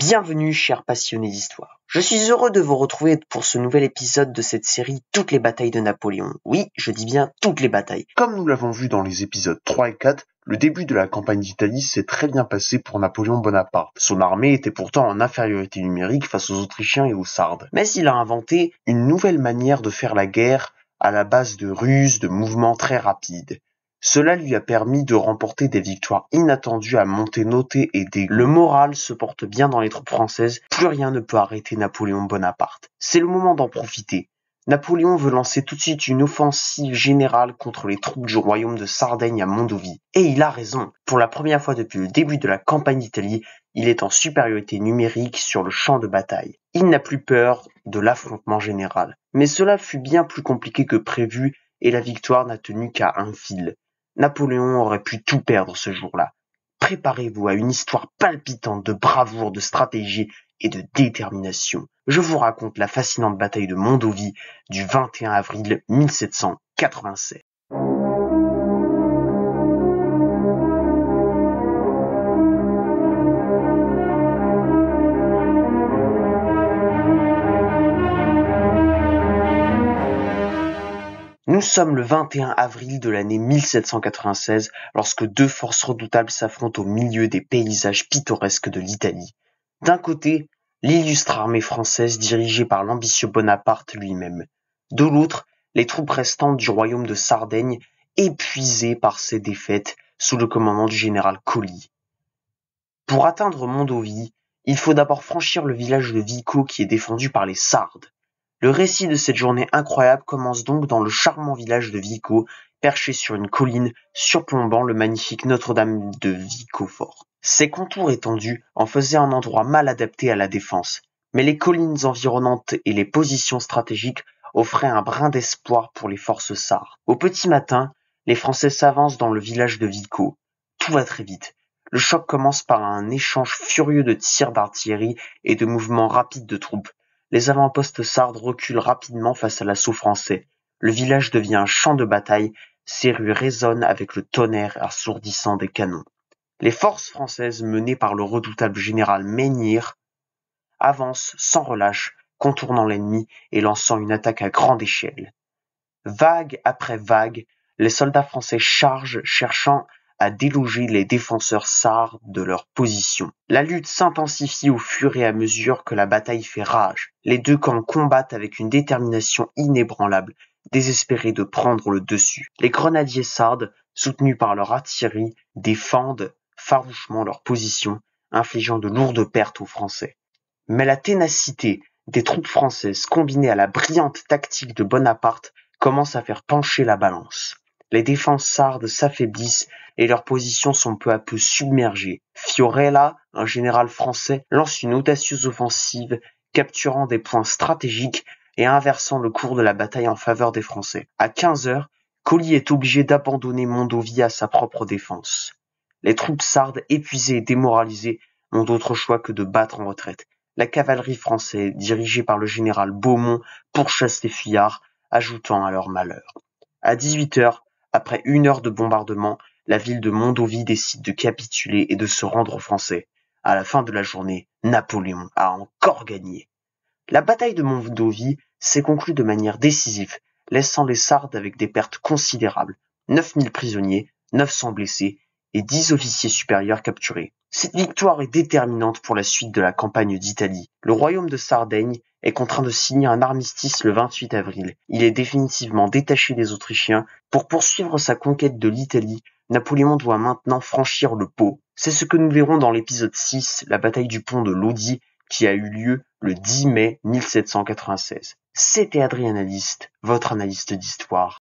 Bienvenue, chers passionnés d'histoire. Je suis heureux de vous retrouver pour ce nouvel épisode de cette série Toutes les batailles de Napoléon. Oui, je dis bien toutes les batailles. Comme nous l'avons vu dans les épisodes 3 et 4, le début de la campagne d'Italie s'est très bien passé pour Napoléon Bonaparte. Son armée était pourtant en infériorité numérique face aux Autrichiens et aux Sardes. Mais il a inventé une nouvelle manière de faire la guerre à la base de ruses, de mouvements très rapides. Cela lui a permis de remporter des victoires inattendues à Montenotte et Dego. Le moral se porte bien dans les troupes françaises, plus rien ne peut arrêter Napoléon Bonaparte. C'est le moment d'en profiter. Napoléon veut lancer tout de suite une offensive générale contre les troupes du royaume de Sardaigne à Mondovì. Et il a raison. Pour la première fois depuis le début de la campagne d'Italie, il est en supériorité numérique sur le champ de bataille. Il n'a plus peur de l'affrontement général. Mais cela fut bien plus compliqué que prévu et la victoire n'a tenu qu'à un fil. Napoléon aurait pu tout perdre ce jour-là. Préparez-vous à une histoire palpitante de bravoure, de stratégie et de détermination. Je vous raconte la fascinante bataille de Mondovì du 21 avril 1787. Nous sommes le 21 avril de l'année 1796 lorsque deux forces redoutables s'affrontent au milieu des paysages pittoresques de l'Italie. D'un côté, l'illustre armée française dirigée par l'ambitieux Bonaparte lui-même. De l'autre, les troupes restantes du royaume de Sardaigne, épuisées par ses défaites sous le commandement du général Colli. Pour atteindre Mondovì, il faut d'abord franchir le village de Vico qui est défendu par les Sardes. Le récit de cette journée incroyable commence donc dans le charmant village de Vico, perché sur une colline surplombant le magnifique Notre-Dame de Vicofort. Ses contours étendus en faisaient un endroit mal adapté à la défense, mais les collines environnantes et les positions stratégiques offraient un brin d'espoir pour les forces sardes. Au petit matin, les Français s'avancent dans le village de Vico. Tout va très vite. Le choc commence par un échange furieux de tirs d'artillerie et de mouvements rapides de troupes. Les avant-postes sardes reculent rapidement face à l'assaut français. Le village devient un champ de bataille, ses rues résonnent avec le tonnerre assourdissant des canons. Les forces françaises menées par le redoutable général Menhir avancent sans relâche, contournant l'ennemi et lançant une attaque à grande échelle. Vague après vague, les soldats français chargent, cherchant à déloger les défenseurs sardes de leur position. La lutte s'intensifie au fur et à mesure que la bataille fait rage. Les deux camps combattent avec une détermination inébranlable, désespérés de prendre le dessus. Les grenadiers sardes, soutenus par leur artillerie, défendent farouchement leur position, infligeant de lourdes pertes aux Français. Mais la ténacité des troupes françaises, combinée à la brillante tactique de Bonaparte, commence à faire pencher la balance. Les défenses sardes s'affaiblissent et leurs positions sont peu à peu submergées. Fiorella, un général français, lance une audacieuse offensive, capturant des points stratégiques et inversant le cours de la bataille en faveur des Français. À 15 heures, Colli est obligé d'abandonner Mondovì à sa propre défense. Les troupes sardes, épuisées et démoralisées, n'ont d'autre choix que de battre en retraite. La cavalerie française, dirigée par le général Beaumont, pourchasse les fuyards, ajoutant à leur malheur. À 18 heures, après 1 heure de bombardement, la ville de Mondovì décide de capituler et de se rendre aux Français. À la fin de la journée, Napoléon a encore gagné. La bataille de Mondovì s'est conclue de manière décisive, laissant les Sardes avec des pertes considérables, 9000 prisonniers, 900 blessés et 10 officiers supérieurs capturés. Cette victoire est déterminante pour la suite de la campagne d'Italie. Le royaume de Sardaigne est contraint de signer un armistice le 28 avril. Il est définitivement détaché des Autrichiens. Pour poursuivre sa conquête de l'Italie, Napoléon doit maintenant franchir le Pô. C'est ce que nous verrons dans l'épisode 6, la bataille du pont de Lodi, qui a eu lieu le 10 mai 1796. C'était Adrien Analyste, votre analyste d'histoire.